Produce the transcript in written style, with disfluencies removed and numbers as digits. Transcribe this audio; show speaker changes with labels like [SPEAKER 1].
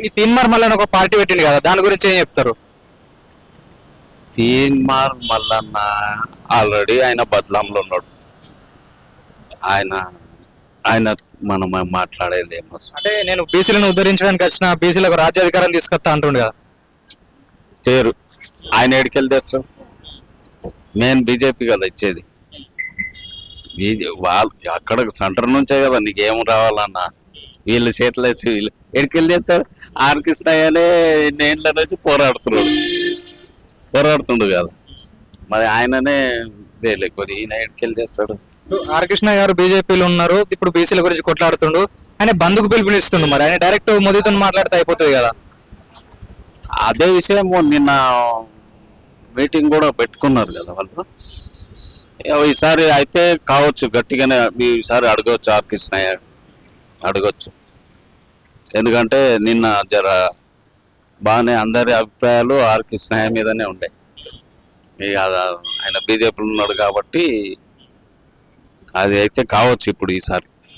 [SPEAKER 1] ఈ తీన్మార్ మల్లన్న ఒక పార్టీ పెట్టింది కదా, దాని గురించి ఏం చెప్తారు?
[SPEAKER 2] తీన్మార్ మల్లన్న ఆల్రెడీ ఆయన బదలాంలో ఉన్నాడు. ఆయన ఆయన మనం మాట్లాడేది ఏమో
[SPEAKER 1] అంటే నేను బీసీలను ఉద్ధరించడానికి వచ్చిన, బీసీలకు రాజ్యాధికారం తీసుకొస్తా అంటుండే కదా.
[SPEAKER 2] తేరు. ఆయన ఎడికెళ్ళి తెస్తాడు? మెయిన్ బీజేపీ కదా ఇచ్చేది. వాళ్ళు అక్కడ సెంటర్ నుంచే కదా నీకేం రావాలన్నా, వీళ్ళు చేతులేసి వీళ్ళు ఎడికెళ్ళి తెస్తాడు. ఆర్ కృష్ణయ్యనే నేళ్ళ నుంచి పోరాడుతుండు కదా, మరి ఆయననే లేకపోతే ఈయన ఎడికెళ్ళి చేస్తాడు.
[SPEAKER 1] ఆర్ కృష్ణ గారు బీజేపీలో ఉన్నారు, ఇప్పుడు బీసీల గురించి కొట్లాడుతుండు, ఆయన బంధుకు పిలుపునిస్తుండు, మరి ఆయన డైరెక్ట్ మోదీతో మాట్లాడితే అయిపోతుంది కదా.
[SPEAKER 2] అదే విషయం నిన్న మీటింగ్ కూడా పెట్టుకున్నారు కదా వాళ్ళు. ఈసారి అయితే కావచ్చు గట్టిగానే ఈసారి అడగవచ్చు, ఆర్ కృష్ణయ్య అడగచ్చు. ఎందుకంటే నిన్న జర బాగానే అందరి అభిప్రాయాలు ఆర్ కృష్ణయ్య మీదనే ఉండే. ఇక ఆయన బీజేపీలో ఉన్నాడు కాబట్టి అది అయితే కావచ్చు ఇప్పుడు ఈసారి.